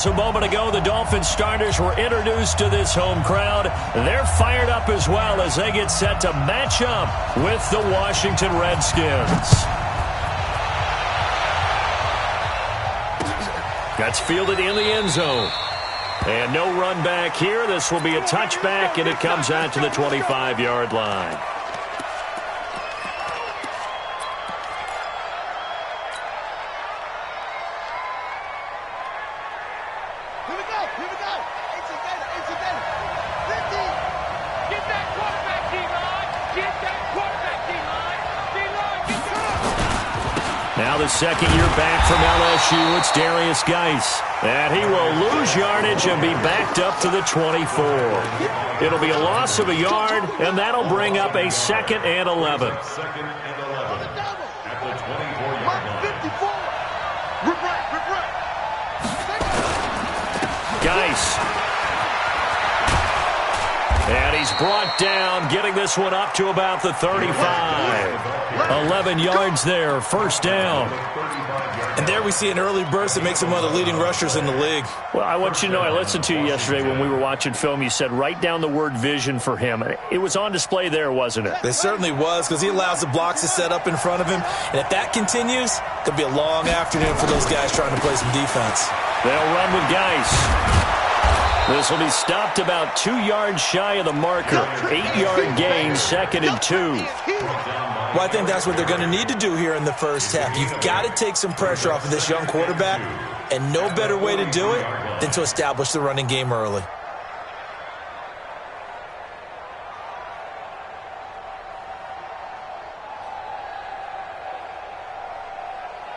A moment ago, the Dolphins starters were introduced to this home crowd. They're fired up as well as they get set to match up with the Washington Redskins. That's fielded in the end zone. And no run back here. This will be a touchback, and it comes out to the 25-yard line. Now the second year back from LSU, it's Darius Geis. And he will lose yardage and be backed up to the 24. It'll be a loss of a yard, and that'll bring up a 2nd and 11. Geis. And he's brought down, getting this one up to about the 35. 11 yards there, first down. And there we see an early burst that makes him one of the leading rushers in the league. Well, I want you to know, I listened to you yesterday when we were watching film. You said write down the word vision for him. It was on display there, wasn't it? It certainly was, because he allows the blocks to set up in front of him. And if that continues, it could be a long afternoon for those guys trying to play some defense. They'll run with Geis. This will be stopped about 2 yards shy of the marker. 8-yard gain, 2nd and 2. Well, I think that's what they're going to need to do here in the first half. You've got to take some pressure off of this young quarterback, and no better way to do it than to establish the running game early.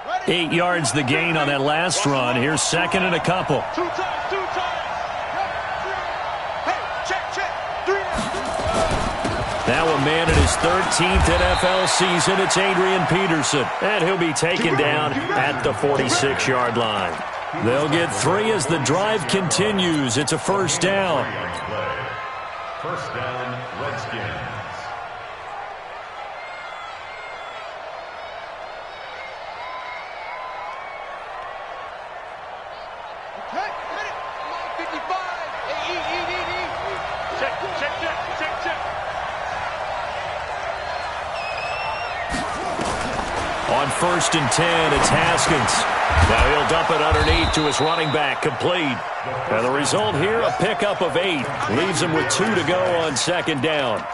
Ready? 8 yards the gain on that last run. Here's 2nd and a couple. Two times. Now a man in his 13th NFL season, it's Adrian Peterson. And he'll be taken down at the 46-yard line. They'll get 3 as the drive continues. It's a first down. First down, Redskins. On 1st and 10, it's Haskins. Now he'll dump it underneath to his running back, complete. And the result here, a pickup of 8. Leaves him with 2 to go on 2nd down.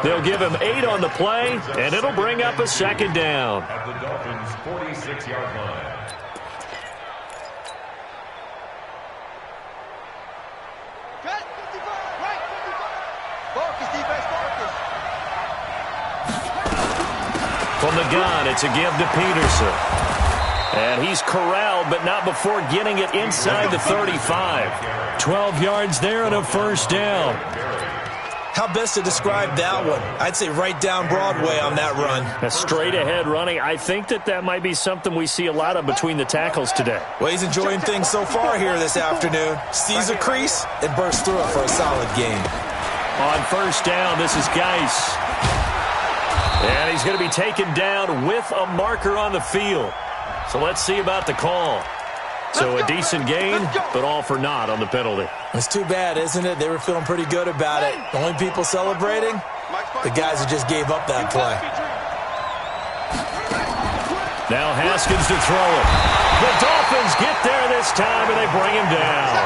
They'll give him 8 on the play, and it'll bring up a 2nd down. At the Dolphins' 46-yard line. From the gun, it's a give to Peterson. And he's corralled, but not before getting it inside the 35. 12 yards there and a first down. How best to describe that one? I'd say right down Broadway on that run. A straight-ahead running. I think that might be something we see a lot of between the tackles today. Well, he's enjoying things so far here this afternoon. Sees a crease and bursts through it for a solid gain. On first down, this is Geis. And he's going to be taken down with a marker on the field. So let's see about the call. So a decent gain, but all for naught on the penalty. It's too bad, isn't it? They were feeling pretty good about it. The only people celebrating, the guys who just gave up that play. Now Haskins to throw it. The Dolphins get there this time, and they bring him down.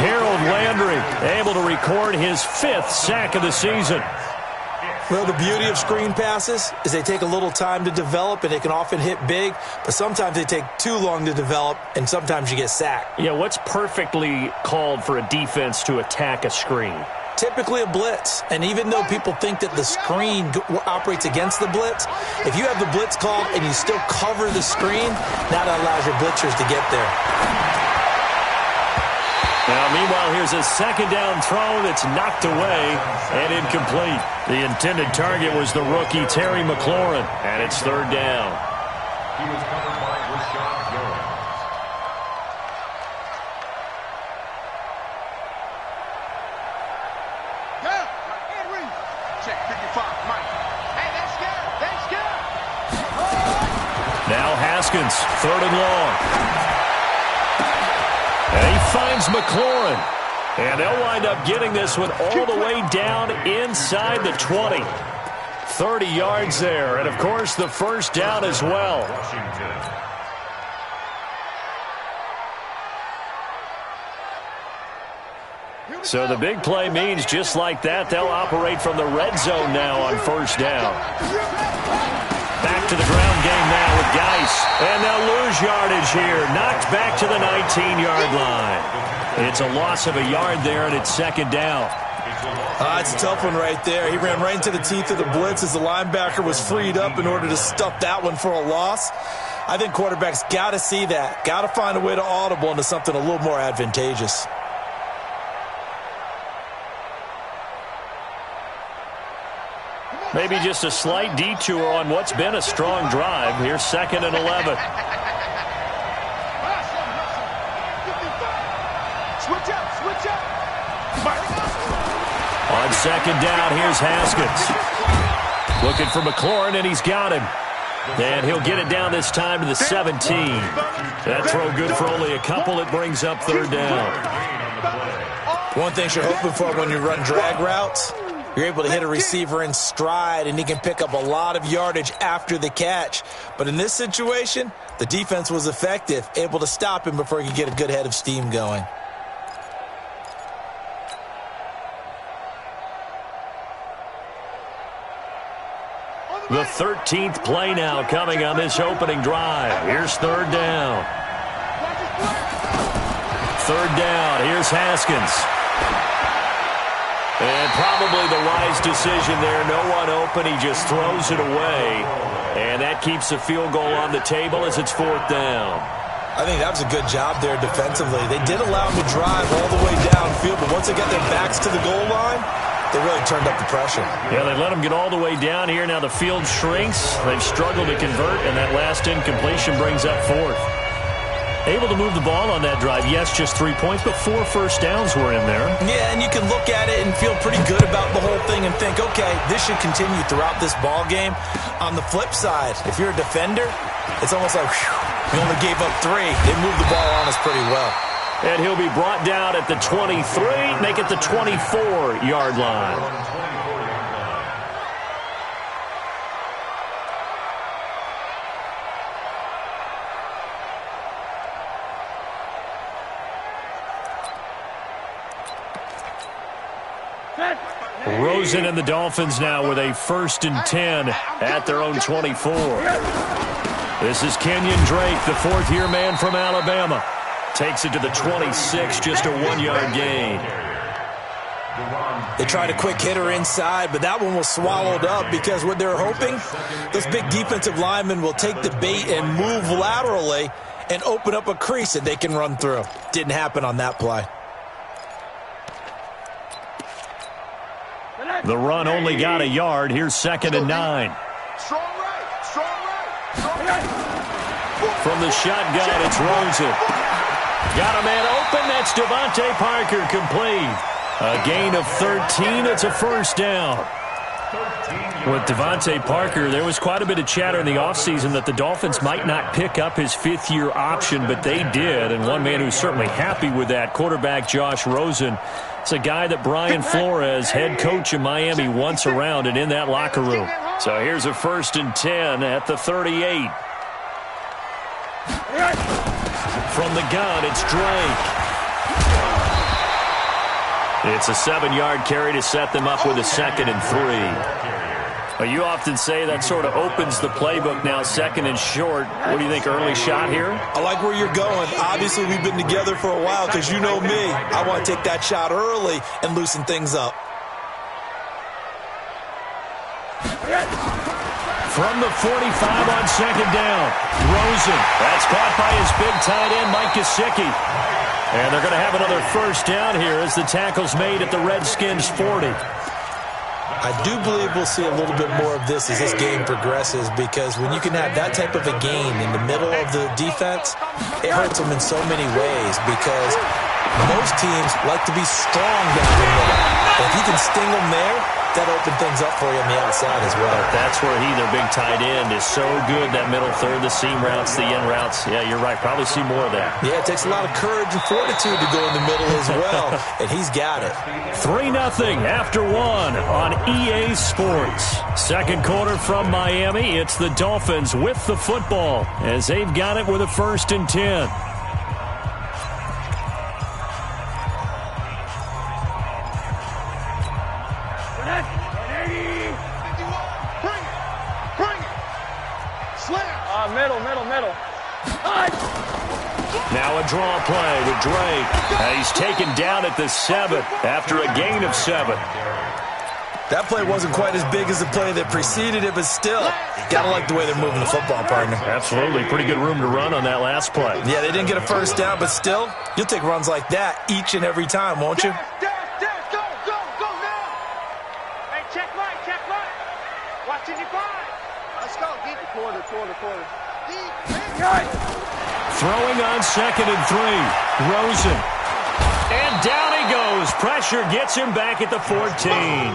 Harold Landry able to record his 5th sack of the season. Well, the beauty of screen passes is they take a little time to develop, and they can often hit big, but sometimes they take too long to develop, and sometimes you get sacked. Yeah, what's perfectly called for a defense to attack a screen? Typically a blitz, and even though people think that the screen operates against the blitz, if you have the blitz called and you still cover the screen, that allows your blitzers to get there. Now, meanwhile, here's a 2nd down throw that's knocked away and incomplete. The intended target was the rookie Terry McLaurin, and it's 3rd down. He was covered by Rashad Jones. Check 55, Mike. Hey, that's good. That's good. Now Haskins, 3rd and long. And he finds McLaurin. And they'll wind up getting this one all the way down inside the 20. 30 yards there. And, of course, the first down as well. So the big play means just like that, they'll operate from the red zone now on first down. Back to the ground game now with Geis. And they'll lose yardage here. Knocked back to the 19-yard line. It's a loss of a yard there, and it's second down. It's a tough one right there. He ran right into the teeth of the blitz as the linebacker was freed up in order to stuff that one for a loss. I think quarterbacks got to see that. Got to find a way to audible into something a little more advantageous. Maybe just a slight detour on what's been a strong drive. Here's 2nd and 11. Switch up. On second down, here's Haskins. Looking for McLaurin, and he's got him. And he'll get it down this time to the 17. That throw good for only a couple. It brings up third down. One thing you're hoping for when you run drag routes, you're able to hit a receiver in stride, and he can pick up a lot of yardage after the catch. But in this situation, the defense was effective, able to stop him before he could get a good head of steam going. The 13th play now coming on this opening drive. Here's third down. Third down. Here's Haskins. And probably the wise decision there. No one open. He just throws it away. And that keeps the field goal on the table as it's fourth down. I think that was a good job there defensively. They did allow him to drive all the way downfield, but once they got their backs to the goal line, they really turned up the pressure. Yeah, they let him get all the way down here. Now the field shrinks. They've struggled to convert, and that last incompletion brings up fourth. Able to move the ball on that drive. Yes, just 3 points, but 4 first downs were in there. Yeah, and you can look at it and feel pretty good about the whole thing and think, okay, this should continue throughout this ball game. On the flip side, if you're a defender, it's almost like, whew, we only gave up 3. They moved the ball on us pretty well. And he'll be brought down at the 23, make it the 24-yard line. Rosen and the Dolphins now with a 1st and 10 at their own 24. This is Kenyon Drake, the 4th-year man from Alabama. Takes it to the 26, just a 1-yard gain. They tried a quick hitter inside, but that one was swallowed up because what they're hoping, those big defensive linemen will take the bait and move laterally and open up a crease that they can run through. Didn't happen on that play. The run only got a yard. Here's 2nd and 9. Strong right. From the shotgun, it's Rosen. Got a man open. That's Devontae Parker, complete. A gain of 13. It's a first down. With Devontae Parker, there was quite a bit of chatter in the offseason that the Dolphins might not pick up his 5th-year option, but they did. And one man who's certainly happy with that, quarterback Josh Rosen. It's a guy that Brian Flores, head coach of Miami, wants around and in that locker room. So here's a 1st and 10 at the 38. From the gun, it's Drake. It's a 7-yard carry to set them up with a 2nd and 3. Well, you often say that sort of opens the playbook now, 2nd and short. What do you think, early shot here? I like where you're going. Obviously, we've been together for a while because you know me. I want to take that shot early and loosen things up. From the 45 on 2nd down, Rosen. That's caught by his big tight end, Mike Gesicki. And they're going to have another first down here as the tackle's made at the Redskins' 40. I do believe we'll see a little bit more of this as this game progresses, because when you can have that type of a gain in the middle of the defense, it hurts them in so many ways, because most teams like to be strong down the middle. But if you can sting them there, that opens things up for you on the outside as well. That's where their big tight end, is so good, that middle third, the seam routes, the in routes. Yeah, you're right. Probably see more of that. Yeah, it takes a lot of courage and fortitude to go in the middle as well, and he's got it. 3-0 after one on EA Sports. Second quarter from Miami. It's the Dolphins with the football as they've got it with a 1st and 10. Middle. Now a draw play with Drake. He's taken down at the 7 after a gain of 7. That play wasn't quite as big as the play that preceded it, but still, got to like the way they're moving the football, partner. Absolutely. Pretty good room to run on that last play. Yeah, they didn't get a first down, but still, you'll take runs like that each and every time, won't you? Go now. Hey, check right. Watching your five. Let's go. Deep. Quarter. Throwing on 2nd and 3. Rosen. And down he goes. Pressure gets him back at the 14.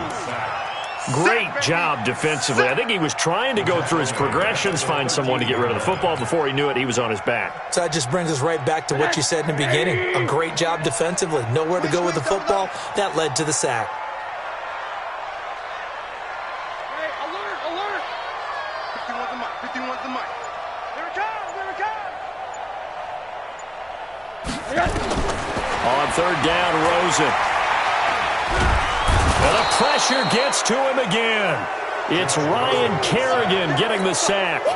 Great job defensively. I think he was trying to go through his progressions, find someone to get rid of the football. Before he knew it, he was on his back. So that just brings us right back to what you said in the beginning. A great job defensively. Nowhere to go with the football. That led to the sack. Hey, alert. 51's the mic. Here it comes. On 3rd down, Rosen. And the pressure gets to him again. It's Ryan Kerrigan getting the sack.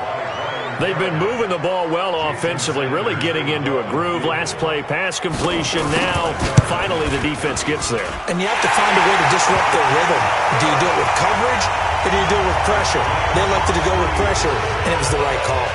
They've been moving the ball well offensively, really getting into a groove. Last play, pass completion. Now, finally, the defense gets there. And you have to find a way to disrupt their rhythm. Do you do it with coverage, or do you do it with pressure? They elected to go with pressure, and it was the right call.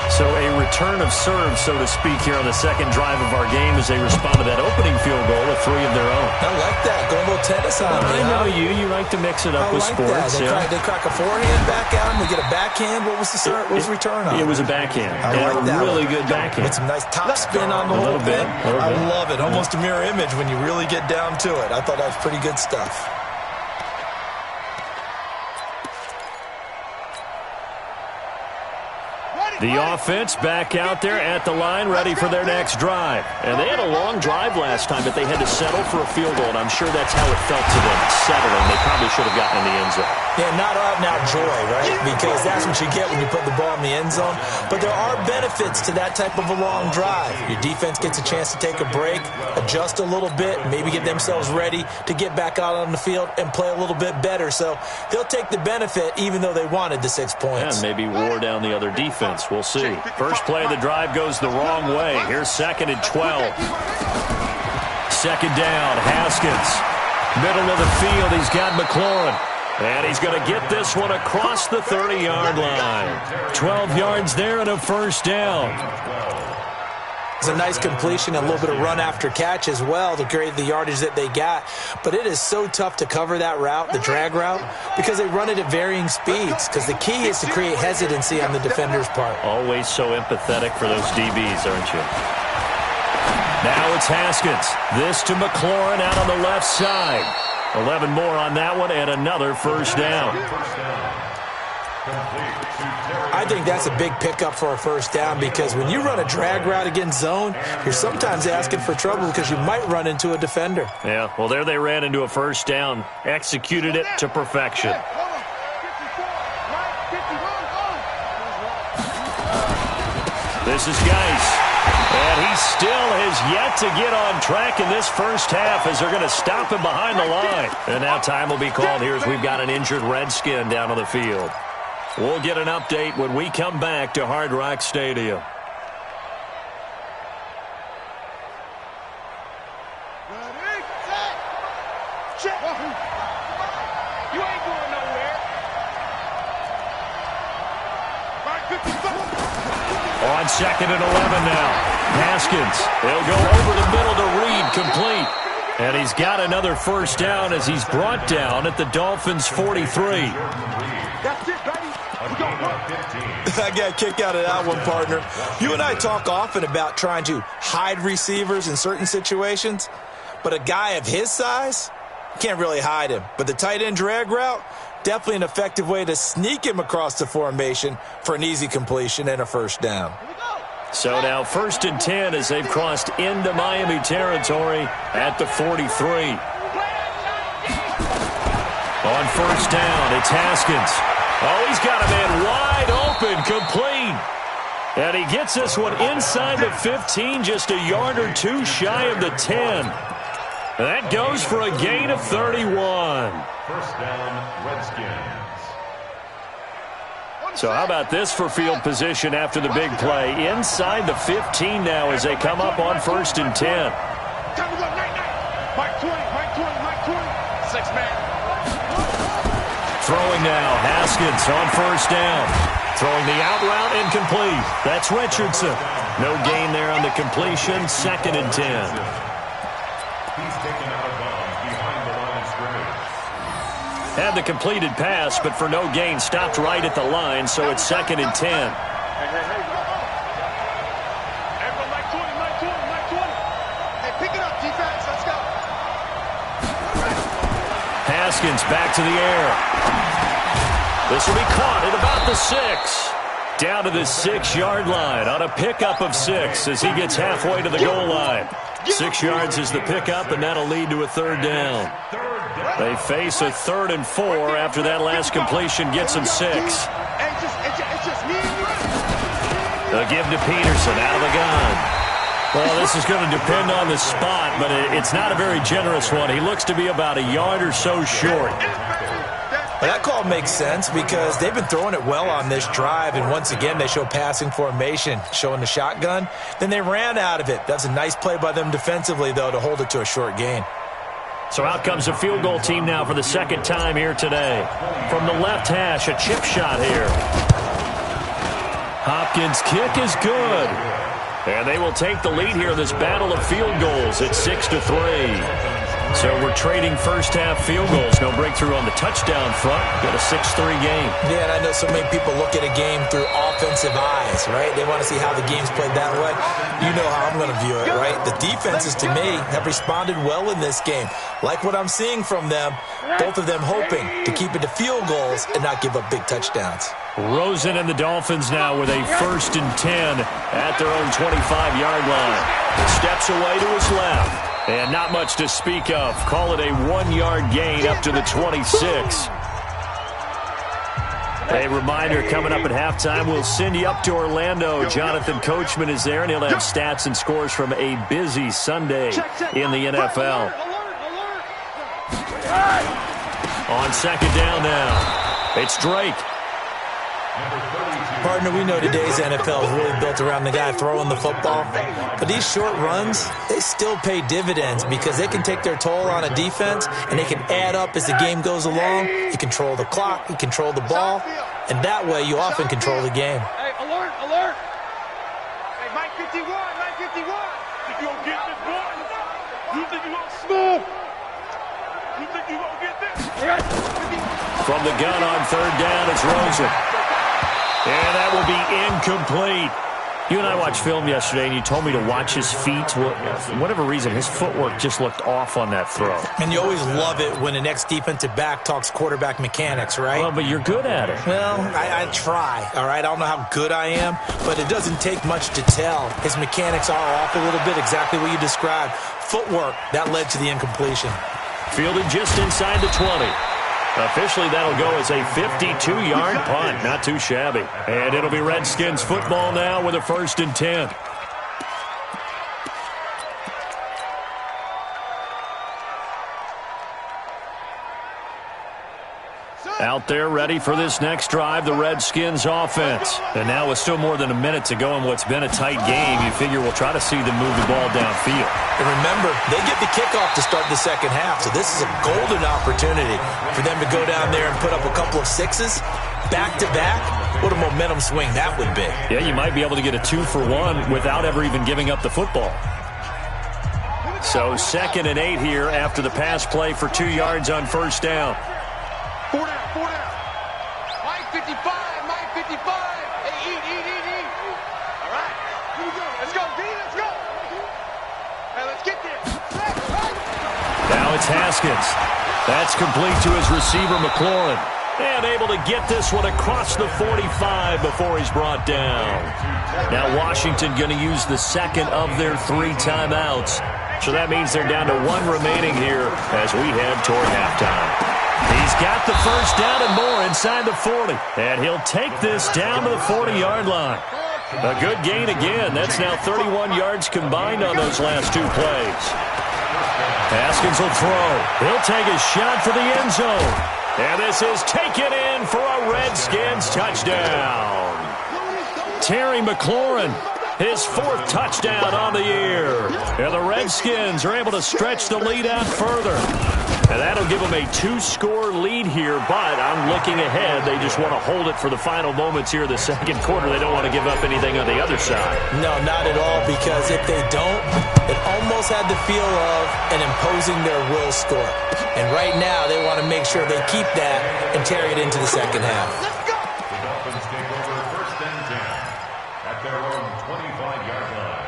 So a return of serve, so to speak, here on the second drive of our game as they respond to that opening field goal with 3 of their own. I like that. Go a little tennis on me. I know you. You like to mix it up with sports. They crack a forehand back at him. We get a backhand. What was the return on? It was a backhand. I like that. Really good backhand. With some nice top spin on the whole thing. I love it. Almost a mirror image when you really get down to it. I thought that was pretty good stuff. The offense back out there at the line, ready for their next drive. And they had a long drive last time, but they had to settle for a field goal, and I'm sure that's how it felt to them, settling. They probably should have gotten in the end zone. Yeah, not out-and-out joy, right? Because that's what you get when you put the ball in the end zone. But there are benefits to that type of a long drive. Your defense gets a chance to take a break, adjust a little bit, maybe get themselves ready to get back out on the field and play a little bit better. So they'll take the benefit even though they wanted the 6 points. Yeah, maybe wore down the other defense. We'll see. First play of the drive goes the wrong way. Here's 2nd and 12. 2nd down, Haskins. Middle of the field, he's got McLaurin. And he's going to get this one across the 30-yard line. 12 yards there and a 1st down. It's a nice completion, a little bit of run after catch as well to create the yardage that they got. But it is so tough to cover that route, the drag route, because they run it at varying speeds. Because the key is to create hesitancy on the defender's part. Always so empathetic for those DBs, aren't you? Now it's Haskins. This to McLaurin out on the left side. 11 more on that one and another 1st down. I think that's a big pickup for a 1st down because when you run a drag route against zone, you're sometimes asking for trouble because you might run into a defender. Yeah, well, there they ran into a 1st down. Executed it to perfection. This is Geis. And he still has yet to get on track in this first half as they're going to stop him behind the line. And now time will be called here as we've got an injured Redskin down on the field. We'll get an update when we come back to Hard Rock Stadium. Ready, set, check. You ain't going nowhere. 5:55. On 2nd and 11 now. Haskins. He'll go over the middle to Reed, complete. And he's got another 1st down as he's brought down at the Dolphins' 43. That's it, baby. I got a kick out of that one, partner. You and I talk often about trying to hide receivers in certain situations, but a guy of his size, can't really hide him. But the tight end drag route, definitely an effective way to sneak him across the formation for an easy completion and a first down. So now 1st and 10 as they've crossed into Miami territory at the 43. On 1st down, it's Haskins. Oh, he's got a man wide open, complete. And he gets this one inside the 15, just a yard or two shy of the 10. That goes for a gain of 31. First down, Redskins. So how about this for field position after the big play? Inside the 15 now as they come up on 1st and 10. Time to go, night. Mike 20, Mike 20, Mike 20. 6 man. Throwing now, Haskins on 1st down. Throwing the out route, incomplete. That's Richardson. No gain there on the completion, 2nd and 10. He's taken out of bounds behind the line of scrimmage. Had the completed pass, but for no gain, stopped right at the line, so it's 2nd and 10. Hey. Everyone, Mike 20, Mike 20, Mike 20. Hey, pick it up, defense. Let's go. Haskins back to the air. This will be caught at about the 6. Down to the 6-yard line on a pickup of 6 as he gets halfway to the goal line. 6 yards is the pickup, and that'll lead to a 3rd down. They face a 3rd and 4 after that last completion gets them 6. It's just me and you. They'll give to Peterson out of the gun. Well, this is going to depend on the spot, but it's not a very generous one. He looks to be about a yard or so short. Well, that call makes sense because they've been throwing it well on this drive, and once again they show passing formation, showing the shotgun. Then they ran out of it. That's a nice play by them defensively, though, to hold it to a short gain. So out comes a field goal team now for the 2nd time here today. From the left hash, a chip shot here. Hopkins' kick is good. And they will take the lead here in this battle of field goals at 6-3. So we're trading first-half field goals. No breakthrough on the touchdown front. Got a 6-3 game. Yeah, and I know so many people look at a game through offensive eyes, right? They want to see how the game's played that way. You know how I'm going to view it, right? The defenses, to me, have responded well in this game. Like what I'm seeing from them, both of them hoping to keep it to field goals and not give up big touchdowns. Rosen and the Dolphins now with a 1st and 10 at their own 25-yard line. Steps away to his left. And not much to speak of. Call it a 1-yard gain up to the 26. A reminder, coming up at halftime, we'll send you up to Orlando. Jonathan Coachman is there, and he'll have stats and scores from a busy Sunday in the NFL. On 2nd down now, it's Drake. Partner, we know today's NFL is really built around the guy throwing the football. But these short runs, they still pay dividends because they can take their toll on a defense and they can add up as the game goes along. You control the clock, you control the ball, and that way you often control the game. Hey, alert, alert. Hey, Mike 51, Mike 51. Think you gonna get this, boy? You think you gonna smoke? You think you gonna get this? From the gun on 3rd down, it's Rosen. And that will be incomplete. You and I watched film yesterday, and you told me to watch his feet. Well, for whatever reason, his footwork just looked off on that throw. And you always love it when the next defensive back talks quarterback mechanics, right? Well, but you're good at it. Well, I try, all right? I don't know how good I am, but it doesn't take much to tell. His mechanics are off a little bit, exactly what you described. Footwork, that led to the incompletion. Fielded just inside the 20. Officially, that'll go as a 52-yard punt. Not too shabby. And it'll be Redskins football now with a 1st and 10. Out there ready for this next drive, the Redskins offense. And now with still more than a minute to go in what's been a tight game, you figure we'll try to see them move the ball downfield. And remember, they get the kickoff to start the second half, so this is a golden opportunity for them to go down there and put up a couple of 6s back-to-back. What a momentum swing that would be. Yeah, you might be able to get a 2-for-1 without ever even giving up the football. So 2nd and 8 here after the pass play for 2 yards on 1st down. 4 down, 4 down. Mike 55, Mike 55. Hey, eat. All right. Here we go. Let's go, D. Let's go. Hey, let's get there. Now it's Haskins. That's complete to his receiver, McLaurin. And able to get this one across the 45 before he's brought down. Now Washington going to use the second of their 3 timeouts. So that means they're down to 1 remaining here as we head toward halftime. He's got the first down and more inside the 40. And he'll take this down to the 40-yard line. A good gain again. That's now 31 yards combined on those last 2 plays. Haskins will throw. He'll take a shot for the end zone. And this is taken in for a Redskins touchdown. Terry McLaurin, his 4th touchdown on the year. And the Redskins are able to stretch the lead out further. And that'll give them a 2-score lead here, but I'm looking ahead. They just want to hold it for the final moments here in the second quarter. They don't want to give up anything on the other side. No, not at all, because if they don't, it almost had the feel of an imposing their will score. And right now, they want to make sure they keep that and carry it into the second half. The Dolphins take over 1st and 10 at their own 25-yard line.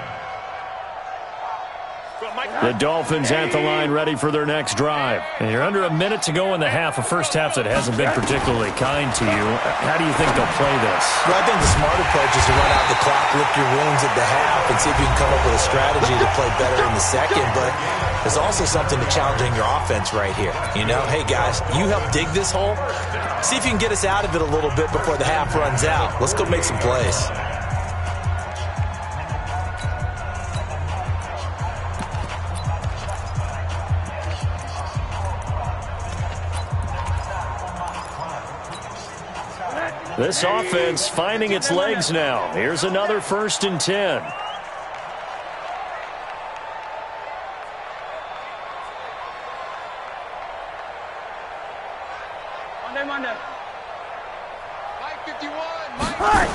The Dolphins at the line ready for their next drive. And you're under a minute to go in the half, a first half that hasn't been particularly kind to you. How do you think they'll play this? Well, I think the smart approach is to run out the clock, lick your wounds at the half, and see if you can come up with a strategy to play better in the second. But there's also something to challenging your offense right here. You know, hey, guys, you help dig this hole. See if you can get us out of it a little bit before the half runs out. Let's go make some plays. This offense finding its legs now. Here's another 1st and 10. Monday. Mike 51. Mike.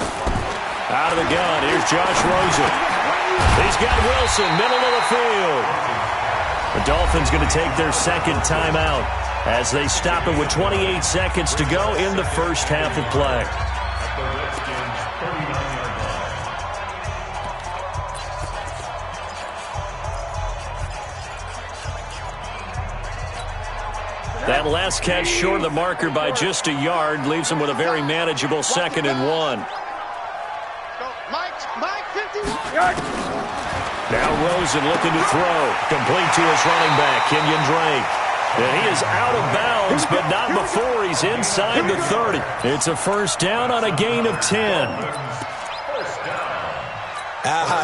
Out of the gun. Here's Josh Rosen. He's got Wilson, middle of the field. The Dolphins going to take their 2nd timeout as they stop it with 28 seconds to go in the first half of play. At the Redskins' 39-yard line. That last catch short of the marker by just a yard leaves them with a very manageable 2nd and 1. Mike 51. Now Rosen looking to throw. Complete to his running back, Kenyon Drake. And he is out of bounds, but not before he's inside the 30. It's a first down on a gain of 10.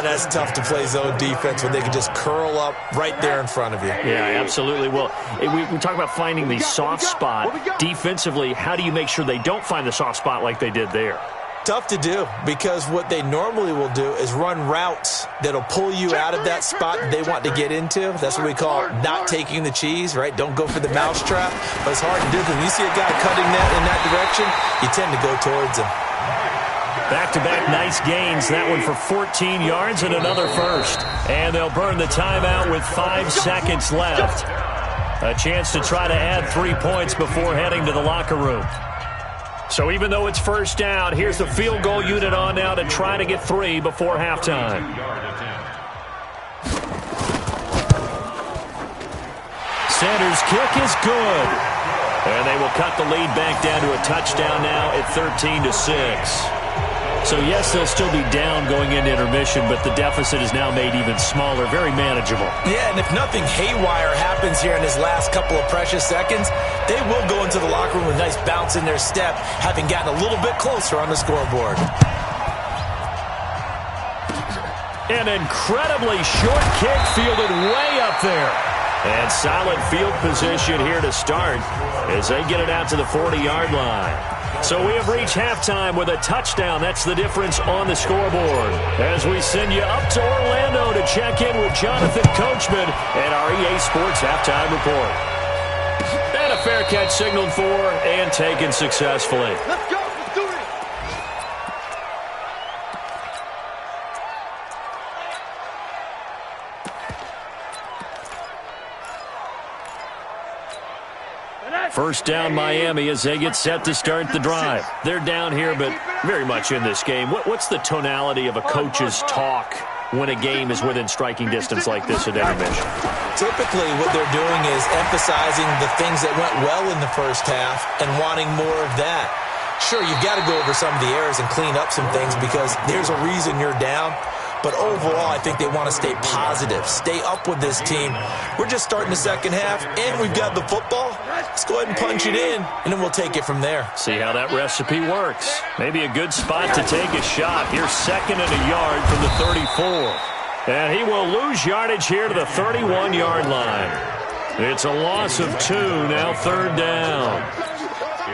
That's tough to play zone defense when they can just curl up right there in front of you. Yeah, absolutely. Well, we talk about finding the soft spot. Defensively, how do you make sure they don't find the soft spot like they did there? Tough to do, because what they normally will do is run routes that'll pull you out of that spot that they want to get into. That's what we call not taking the cheese, right? Don't go for the mousetrap. But it's hard to do because when you see a guy cutting that in that direction, you tend to go towards him. Back-to-back nice gains. That one for 14 yards and another first. And they'll burn the timeout with 5 seconds left. A chance to try to add 3 points before heading to the locker room. So even though it's first down, here's the field goal unit on now to try to get 3 before halftime. Sanders' kick is good. And they will cut the lead back down to a touchdown now at 13-6. So, yes, they'll still be down going into intermission, but the deficit is now made even smaller, very manageable. Yeah, and if nothing haywire happens here in his last couple of precious seconds, they will go into the locker room with a nice bounce in their step, having gotten a little bit closer on the scoreboard. An incredibly short kick fielded way up there. And solid field position here to start as they get it out to the 40-yard line. So we have reached halftime with a touchdown. That's the difference on the scoreboard. As we send you up to Orlando to check in with Jonathan Coachman and our EA Sports Halftime Report. And a fair catch signaled for and taken successfully. Let's go. Let's do it. First down Miami as they get set to start the drive. They're down here, but very much in this game. What's the tonality of a coach's talk when a game is within striking distance like this at intermission? Typically, what they're doing is emphasizing the things that went well in the first half and wanting more of that. Sure, you've got to go over some of the errors and clean up some things because there's a reason you're down. But overall, I think they want to stay positive, stay up with this team. We're just starting the second half, and we've got the football. Let's go ahead and punch it in, and then we'll take it from there. See how that recipe works. Maybe a good spot to take a shot. Here's 2nd and a yard from the 34. And he will lose yardage here to the 31-yard line. It's a loss of 2, now 3rd down.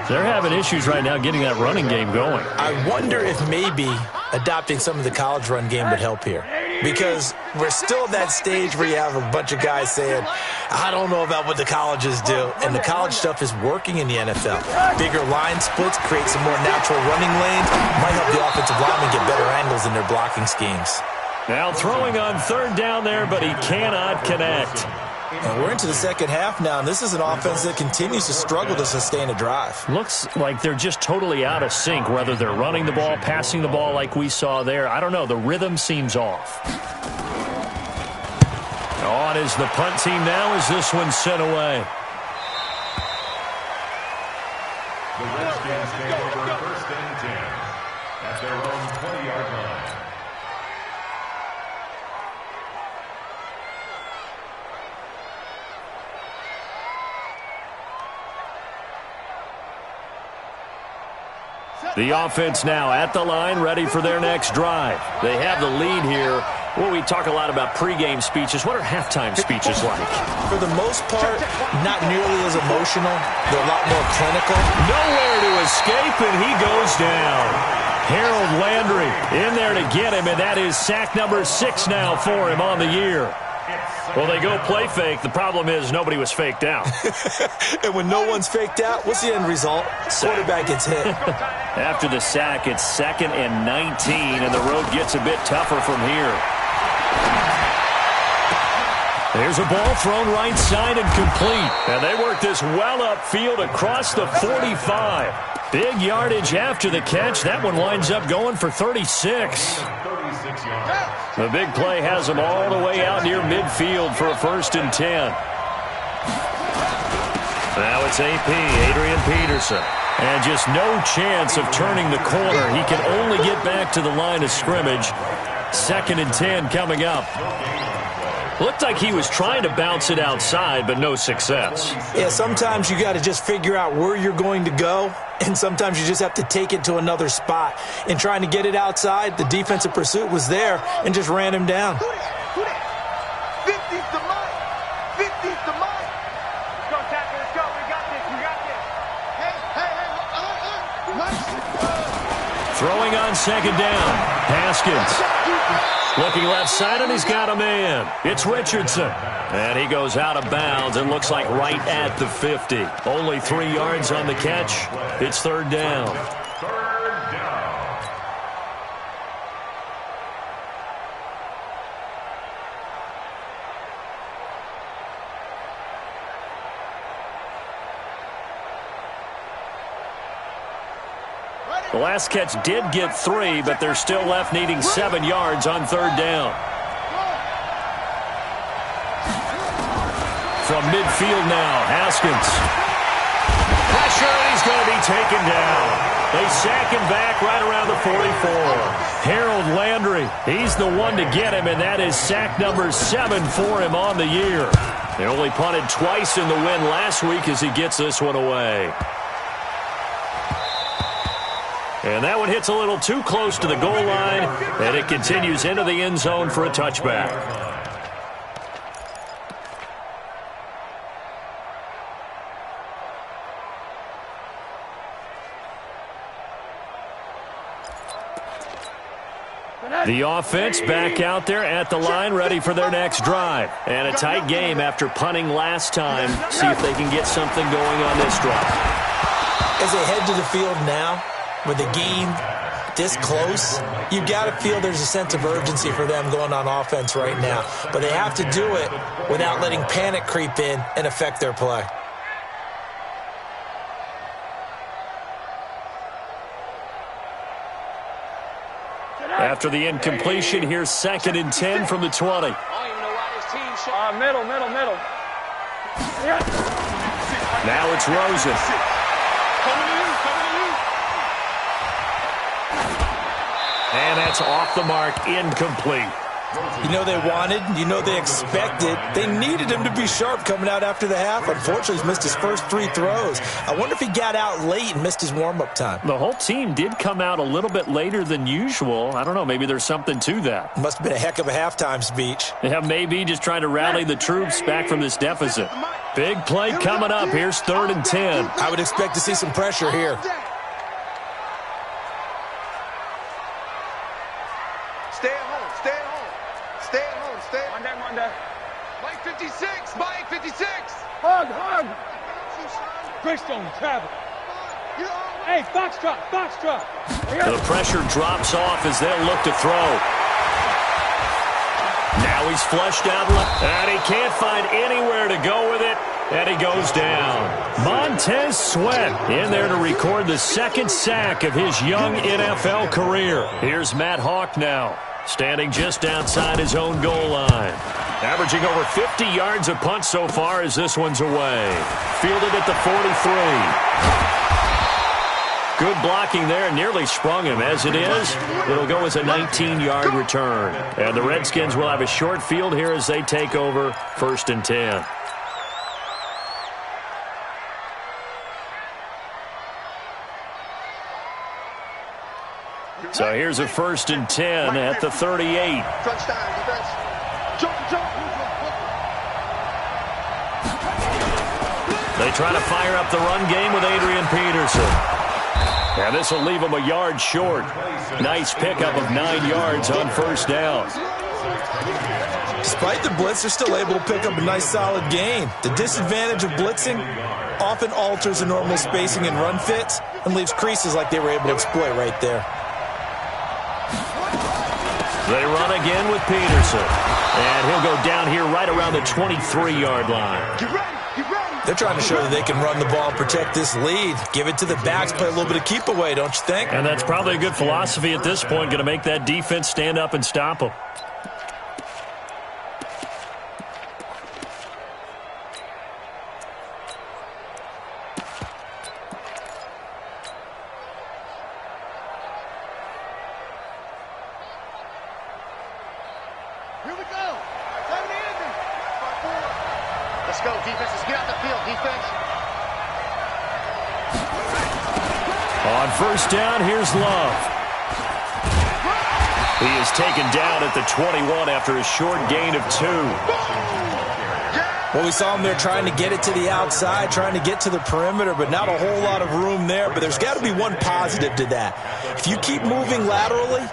They're having issues right now getting that running game going. I wonder if maybe adopting some of the college run game would help here. Because we're still at that stage where you have a bunch of guys saying, I don't know about what the colleges do. And the college stuff is working in the NFL. Bigger line splits, create some more natural running lanes. Might help the offensive linemen get better angles in their blocking schemes. Now throwing on 3rd down there, but he cannot connect. And we're into the second half now, and this is an offense that continues to struggle to sustain a drive. Looks like they're just totally out of sync, whether they're running the ball, passing the ball like we saw there. I don't know. The rhythm seems off. On is the punt team now as this one's sent away. The Redskins take over 1st and 10 at their own 20-yard line. The offense now at the line, ready for their next drive. They have the lead here. Well, we talk a lot about pregame speeches. What are halftime speeches like? For the most part, not nearly as emotional. They're a lot more clinical. Nowhere to escape, and he goes down. Harold Landry in there to get him, and that is sack number 6 now for him on the year. Well, they go play fake. The problem is nobody was faked out. And when no one's faked out, what's the end result? Quarterback gets hit. After the sack, it's 2nd and 19, and the road gets a bit tougher from here. There's a ball thrown right side and complete. And they work this well upfield across the 45. Big yardage after the catch. That one winds up going for 36. The big play has them all the way out near midfield for a 1st and 10. Now it's AP, Adrian Peterson. And just no chance of turning the corner. He can only get back to the line of scrimmage. 2nd and 10 coming up. Looked like he was trying to bounce it outside, but no success. Yeah, sometimes you got to just figure out where you're going to go, and sometimes you just have to take it to another spot. In trying to get it outside, the defensive pursuit was there and just ran him down. 50's the mic. 50's the mic. Let's go, Tackle. Let's go. We got this. We got this. Throwing on 2nd down. Haskins. Looking left side, and he's got a man. It's Richardson. And he goes out of bounds. It looks like right at the 50. Only 3 yards on the catch. It's 3rd down. 3rd down. The last catch did get 3, but they're still left needing 7 yards on 3rd down. From midfield now, Haskins. Pressure, and he's going to be taken down. They sack him back right around the 44. Harold Landry, he's the one to get him, and that is sack number 7 for him on the year. They only punted twice in the win last week as he gets this one away. And that one hits a little too close to the goal line, and it continues into the end zone for a touchback. The offense back out there at the line, ready for their next drive. And a tight game after punting last time. See if they can get something going on this drive. As they head to the field now, with the game this close, you've got to feel there's a sense of urgency for them going on offense right now. But they have to do it without letting panic creep in and affect their play. After the incompletion, here's 2nd and 10 from the 20. I don't even know why this team shot. Middle. Yeah. Now it's Rosen. Coming to you. And that's off the mark, incomplete. You know they wanted, you know they expected. They needed him to be sharp coming out after the half. Unfortunately, he's missed his first 3 throws. I wonder if he got out late and missed his warm-up time. The whole team did come out a little bit later than usual. I don't know, maybe there's something to that. Must have been a heck of a halftime speech. Yeah, maybe just trying to rally the troops back from this deficit. Big play coming up. Here's 3rd and 10. I would expect to see some pressure here. Stay at home. Monday. Mike 56. Hug. Greystone, travel. Hey, Foxtrot. The pressure drops off as they'll look to throw. Now he's flushed out left, and he can't find anywhere to go with it, and he goes down. Montez Sweat in there to record the 2nd sack of his young NFL career. Here's Matt Hawk now, standing just outside his own goal line. Averaging over 50 yards a punt so far as this one's away. Fielded at the 43. Good blocking there, nearly sprung him. As it is, it'll go as a 19-yard return. And the Redskins will have a short field here as they take over 1st and 10. So here's a 1st and 10 at the 38. They try to fire up the run game with Adrian Peterson. And this will leave them a yard short. Nice pickup of 9 yards on 1st down. Despite the blitz, they're still able to pick up a nice solid gain. The disadvantage of blitzing often alters the normal spacing and run fits and leaves creases like they were able to exploit right there. They run again with Peterson. And he'll go down here right around the 23-yard line. Get ready. They're trying to show that they can run the ball and protect this lead. Give it to the backs, play a little bit of keep away, don't you think? And that's probably a good philosophy at this point, going to make that defense stand up and stop them. Here we go. Let's go, defense. Let's get out the field, defense. On 1st down, here's Love. He is taken down at the 21 after a short gain of 2. Well, we saw him there trying to get it to the outside, trying to get to the perimeter, but not a whole lot of room there. But there's got to be one positive to that. If you keep moving laterally,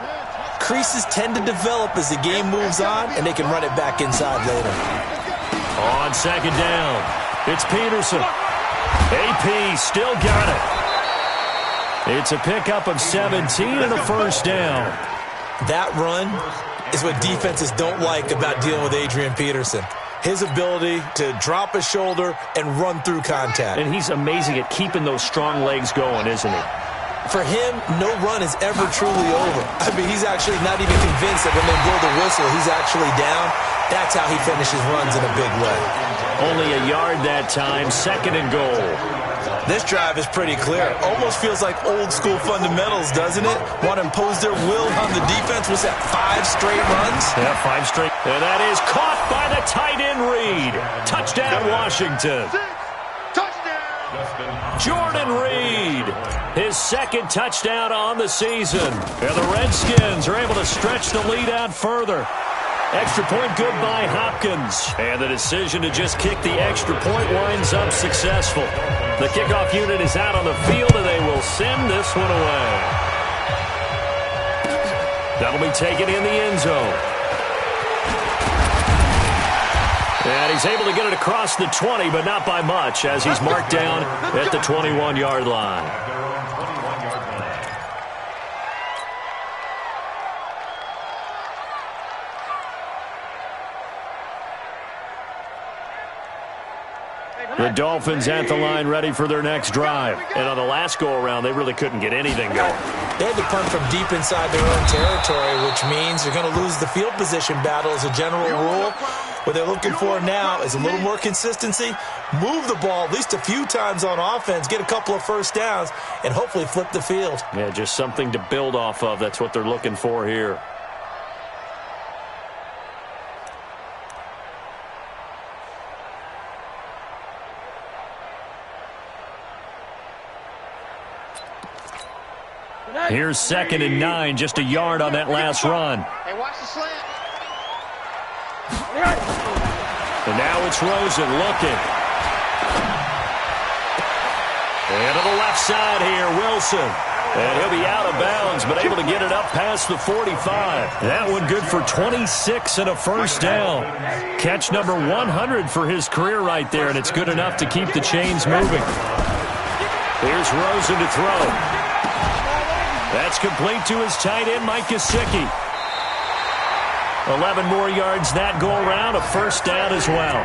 creases tend to develop as the game moves on, and they can run it back inside later. On 2nd down, it's Peterson. AP still got it. It's a pickup of 17 and a 1st down. That run is what defenses don't like about dealing with Adrian Peterson. His ability to drop a shoulder and run through contact. And he's amazing at keeping those strong legs going, isn't he? For him, no run is ever truly over. I mean, he's actually not even convinced that when they blow the whistle, he's actually down. That's how he finishes runs in a big way. Only a yard that time, 2nd and goal. This drive is pretty clear. Almost feels like old school fundamentals, doesn't it? Want to impose their will on the defense. Was that 5 straight runs? Yeah, 5 straight. And that is caught by the tight end Reed. Touchdown, Washington. Jordan Reed, his 2nd touchdown on the season. And the Redskins are able to stretch the lead out further. Extra point good by Hopkins. And the decision to just kick the extra point winds up successful. The kickoff unit is out on the field, and they will send this one away. That'll be taken in the end zone. And he's able to get it across the 20, but not by much, as he's marked down at the 21-yard line. The Dolphins at the line ready for their next drive. And on the last go-around, they really couldn't get anything going. They had to punt from deep inside their own territory, which means you're going to lose the field position battle as a general rule. What they're looking for now is a little more consistency, move the ball at least a few times on offense, get a couple of first downs, and hopefully flip the field. Yeah, just something to build off of. That's what they're looking for here. Here's 2nd and 9, just a yard on that last run. Hey, watch the slant. And now it's Rosen looking. And to the left side here, Wilson. And he'll be out of bounds, but able to get it up past the 45. That one good for 26 and a first down. Catch number 100 for his career right there, and it's good enough to keep the chains moving. Here's Rosen to throw. That's complete to his tight end, Mike Gesicki. 11 more yards that go around, a first down as well.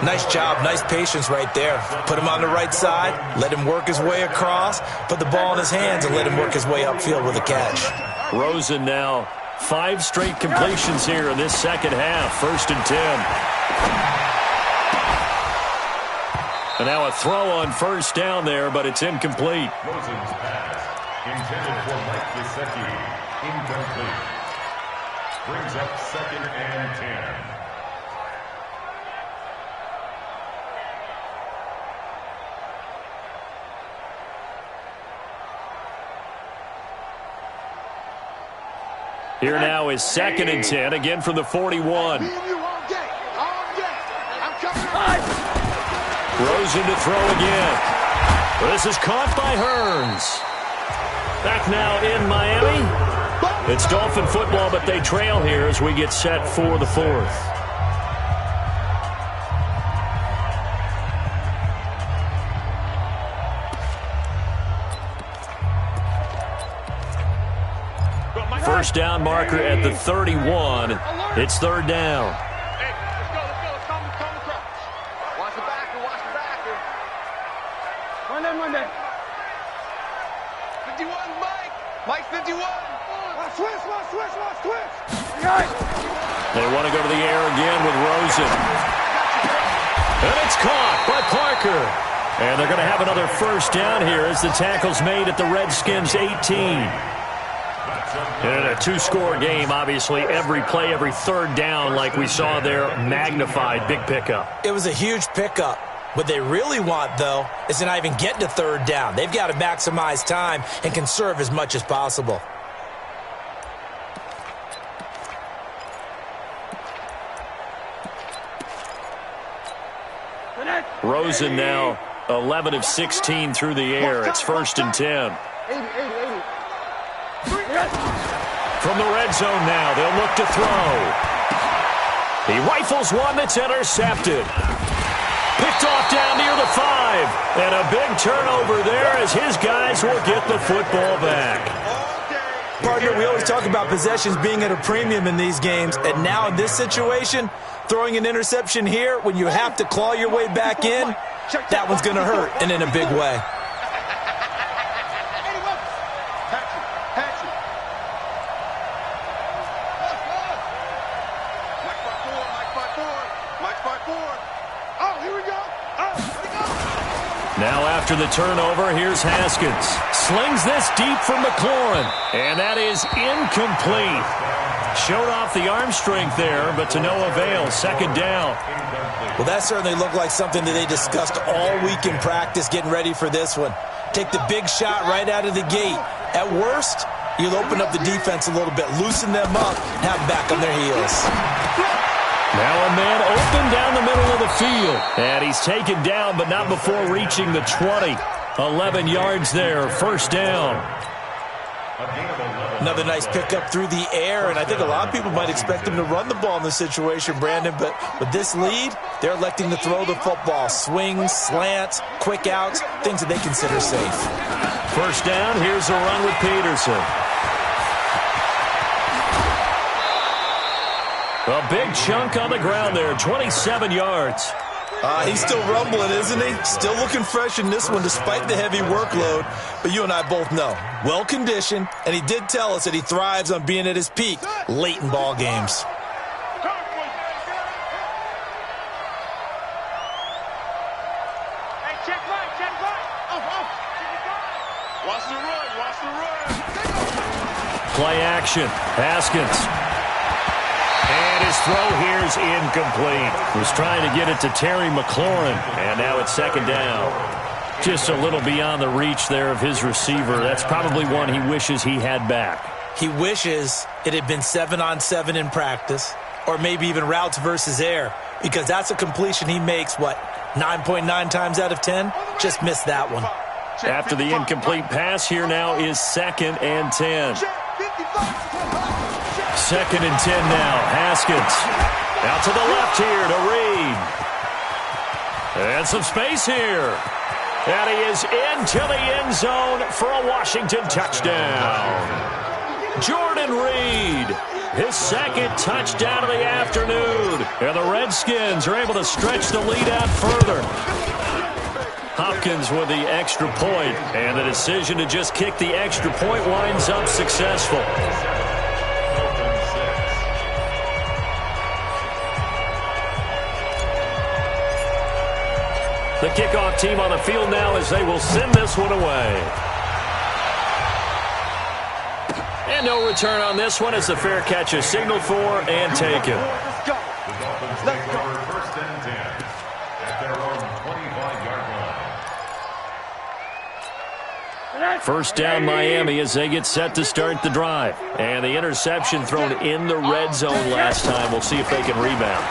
Nice job, nice patience right there. Put him on the right side, let him work his way across, put the ball in his hands, and let him work his way upfield with a catch. Rosen now 5 straight completions here in this second half. 1st and 10. And now a throw on first down there, but it's incomplete. Rosen's pass, intended for Mike Gesicki, incomplete. Brings up 2nd and 10. Here now is 2nd and 10, again from the 41. Rosen to throw again. This is caught by Hearns. Back now in Miami. It's Dolphin football, but they trail here as we get set for the 4th. First down marker at the 31. It's 3rd down. Mike 51. Switch. They want to go to the air again with Rosen. And it's caught by Parker. And they're going to have another first down here as the tackle's made at the Redskins' 18. In a 2-score game, obviously, every play, every 3rd down, like we saw there, magnified. Big pickup. It was a huge pickup. What they really want, though, is to not even get to 3rd down. They've got to maximize time and conserve as much as possible. Rosen now 11 of 16 through the air. It's 1st and 10. From the red zone now, they'll look to throw. He rifles one that's intercepted. Picked off down near the 5. And a big turnover there as his guys will get the football back. Partner, we always talk about possessions being at a premium in these games. And now in this situation, throwing an interception here when you have to claw your way back in, that one's going to hurt, and in a big way. Now after the turnover, here's Haskins. Slings this deep from McLaurin. And that is incomplete. Showed off the arm strength there, but to no avail. 2nd down. Well, that certainly looked like something that they discussed all week in practice getting ready for this one. Take the big shot right out of the gate. At worst, you'll open up the defense a little bit, loosen them up, and have them back on their heels. Now a man open down the middle of the field. And he's taken down, but not before reaching the 20. 11 yards there, 1st down. Another nice pickup through the air, and I think a lot of people might expect him to run the ball in this situation, Brandon, but with this lead, they're electing to throw the football. Swings, slants, quick outs, things that they consider safe. 1st down, here's a run with Peterson. A big chunk on the ground there, 27 yards. He's still rumbling, isn't he? Still looking fresh in this one despite the heavy workload. But you and I both know, well-conditioned, and he did tell us that he thrives on being at his peak late in ball games. Play action. Haskins. And his throw here is incomplete. Was trying to get it to Terry McLaurin. And now it's second down. Just a little beyond the reach there of his receiver. That's probably one he wishes he had back. He wishes it had been 7-on-7 in practice, or maybe even routes versus air, because that's a completion he makes, 9.9 times out of 10? Just missed that one. After the incomplete pass, here now is 2nd and 10. 2nd and 10 now. Haskins. Out to the left here to Reed. And some space here. And he is into the end zone for a Washington touchdown. Jordan Reed, his 2nd touchdown of the afternoon. And the Redskins are able to stretch the lead out further. Hopkins with the extra point, and the decision to just kick the extra point winds up successful. The kickoff team on the field now as they will send this one away. And no return on this one as the fair catch is signaled for and taken. Let's go. The Dolphins take over 1st and 10 at their own 25-yard line. First down Miami as they get set to start the drive. And the interception thrown in the red zone last time. We'll see if they can rebound.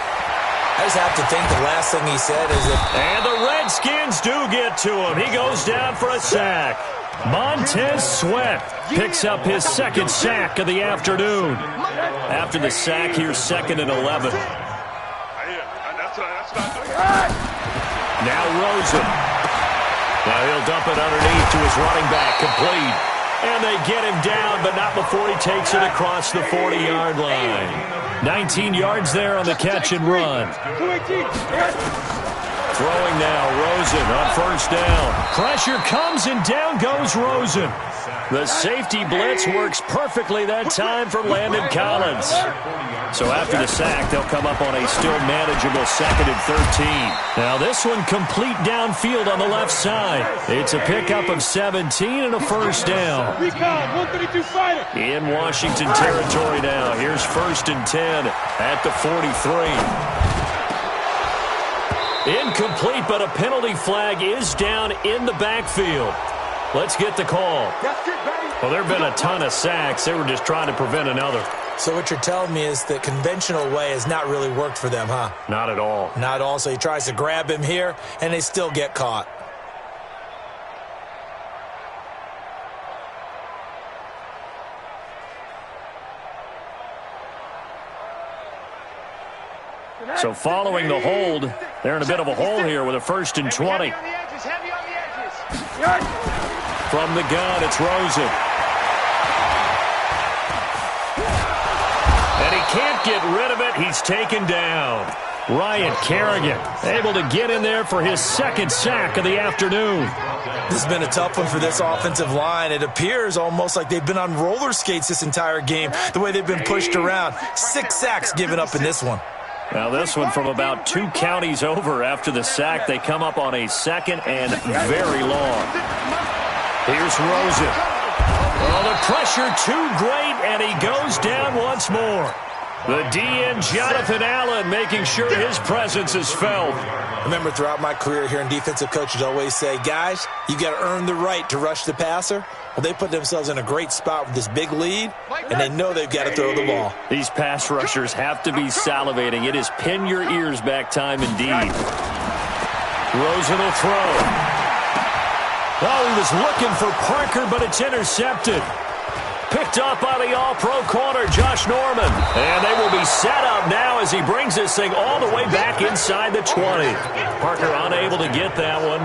I just have to think the last thing he said is that... And the Redskins do get to him. He goes down for a sack. Montez Sweat picks up his 2nd sack of the afternoon. After the sack, here's 2nd and 11. Now Rosen. Now he'll dump it underneath to his running back, complete. And they get him down, but not before he takes it across the 40-yard line. 19 yards there on the catch and run. Throwing now, Rosen on 1st down. Pressure comes and down goes Rosen. The safety blitz works perfectly that time for Landon Collins. So after the sack, they'll come up on a still manageable 2nd and 13. Now this one complete downfield on the left side. It's a pickup of 17 and a 1st down. In Washington territory now. Here's 1st and 10 at the 43. Incomplete, but a penalty flag is down in the backfield. Let's get the call. Well, there have been a ton of sacks. They were just trying to prevent another. So what you're telling me is the conventional way has not really worked for them, huh? Not at all. Not at all. So he tries to grab him here, and they still get caught. So following the hold, they're in a bit of a hole here with a 1st and 20. From the gun, it's Rosen. And he can't get rid of it. He's taken down. Ryan Kerrigan able to get in there for his 2nd sack of the afternoon. This has been a tough one for this offensive line. It appears almost like they've been on roller skates this entire game, the way they've been pushed around. 6 sacks given up in this one. Now this one from about 2 counties over after the sack. They come up on a 2nd and very long. Here's Rosen. Oh, the pressure too great, and he goes down once more. The DN, Jonathan Allen, making sure his presence is felt. Remember, throughout my career here in defensive coaches always say, guys, you got to earn the right to rush the passer. Well, they put themselves in a great spot with this big lead, and they know they've got to throw the ball. These pass rushers have to be salivating. It is pin your ears back time indeed. Rosen will throw. Oh, he was looking for Parker, but it's intercepted. Picked up by the all-pro corner, Josh Norman. And they will be set up now as he brings this thing all the way back inside the 20. Parker unable to get that one.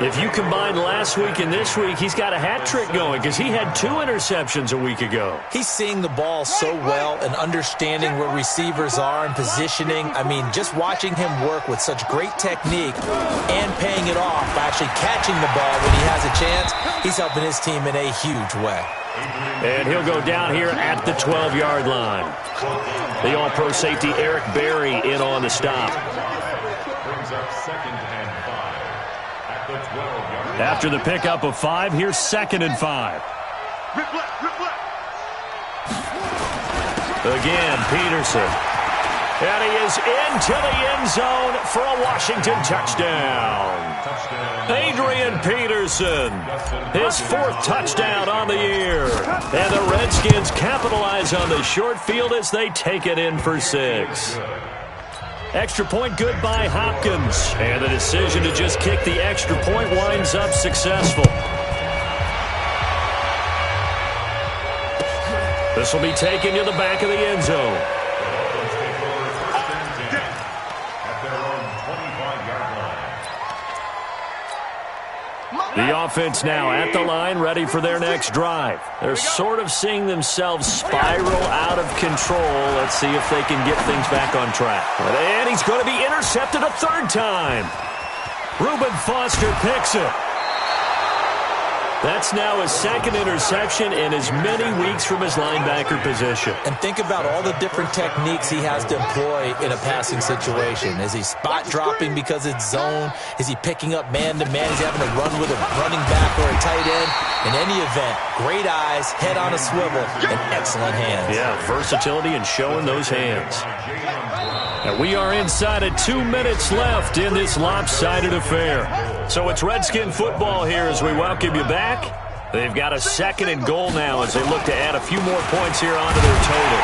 If you combine last week and this week, he's got a hat trick going because he had 2 interceptions a week ago. He's seeing the ball so well and understanding where receivers are and positioning. I mean, just watching him work with such great technique and paying it off by actually catching the ball when he has a chance, he's helping his team in a huge way. And he'll go down here at the 12-yard line. The all-pro safety Eric Berry in on the stop. Brings up 2nd and 5 at the 12-yard line. After the pickup of 5, here's 2nd and 5. Rip left, rip left. Again, Peterson. And he is into the end zone for a Washington touchdown. Adrian Peterson, his 4th touchdown on the year. And the Redskins capitalize on the short field as they take it in for 6. Extra point good by Hopkins. And the decision to just kick the extra point winds up successful. This will be taken to the back of the end zone. The offense now at the line, ready for their next drive. They're sort of seeing themselves spiral out of control. Let's see if they can get things back on track. And he's going to be intercepted a 3rd time. Reuben Foster picks it. That's now his 2nd interception in as many weeks from his linebacker position. And think about all the different techniques he has to employ in a passing situation. Is he spot dropping because it's zone? Is he picking up man-to-man? Is he having to run with a running back or a tight end? In any event, great eyes, head on a swivel, and excellent hands. Yeah, versatility and showing those hands. And we are inside of 2 minutes left in this lopsided affair. So it's Redskin football here as we welcome you back. They've got a 2nd and goal now as they look to add a few more points here onto their total.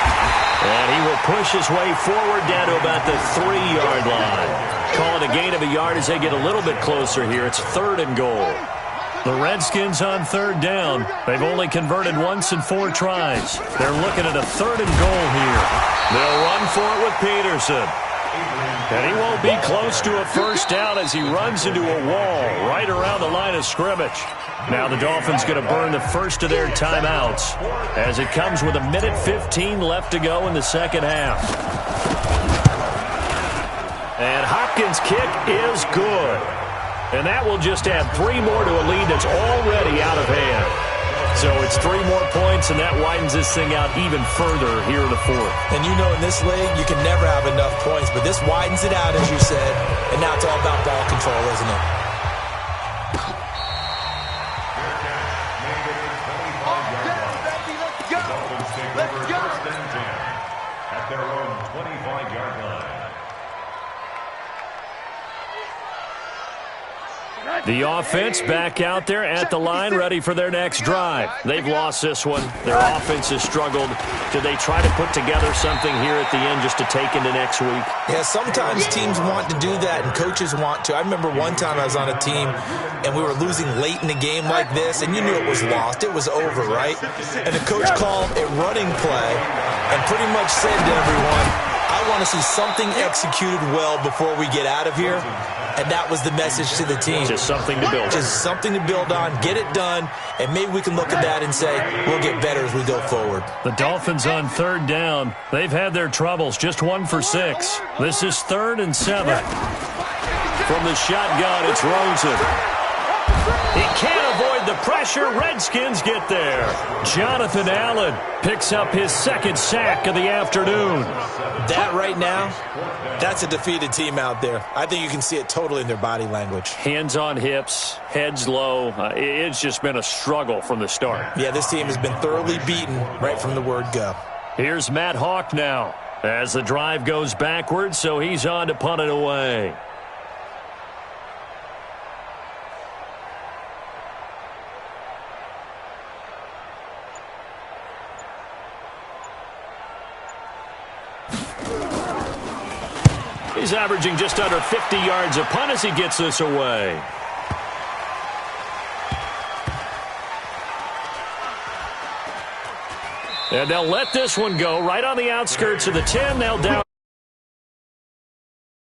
And he will push his way forward down to about the 3-yard line. Call it a gain of a yard as they get a little bit closer here. It's 3rd and goal. The Redskins on 3rd down. They've only converted once in 4 tries. They're looking at a 3rd and goal here. They'll run for it with Peterson. And he won't be close to a 1st down as he runs into a wall right around the line of scrimmage. Now the Dolphins going to burn the first of their timeouts as it comes with 1:15 left to go in the 2nd half. And Hopkins' kick is good. And that will just add 3 more to a lead that's already out of hand. So it's 3 more points, and that widens this thing out even further here in the 4th. And you know in this league, you can never have enough points, but this widens it out, as you said. And now it's all about ball control, isn't it? Let's go. At their own 25-yard line. The offense back out there at the line, ready for their next drive. They've lost this one. Their offense has struggled. Do they try to put together something here at the end just to take into next week? Yeah, sometimes teams want to do that and coaches want to. I remember one time I was on a team and we were losing late in a game like this, and you knew it was lost. It was over, right? And the coach called a running play and pretty much said to everyone, I want to see something executed well before we get out of here. And that was the message to the team. Just something to build on. Just something to build on, get it done, and maybe we can look at that and say, we'll get better as we go forward. The Dolphins on 3rd down. They've had their troubles, just 1 for 6. This is 3rd and 7. From the shotgun, it's Rosen. He can't avoid the pressure. Redskins get there. Jonathan Allen picks up his 2nd sack of the afternoon. That right now, that's a defeated team out there. I think you can see it totally in their body language. Hands on hips, heads low. It's just been a struggle from the start. Yeah, this team has been thoroughly beaten right from the word go. Here's Matt Hawk now as the drive goes backwards, so he's on to punt it away. He's averaging just under 50 yards a punt as he gets this away. And they'll let this one go right on the outskirts of the 10. They'll down.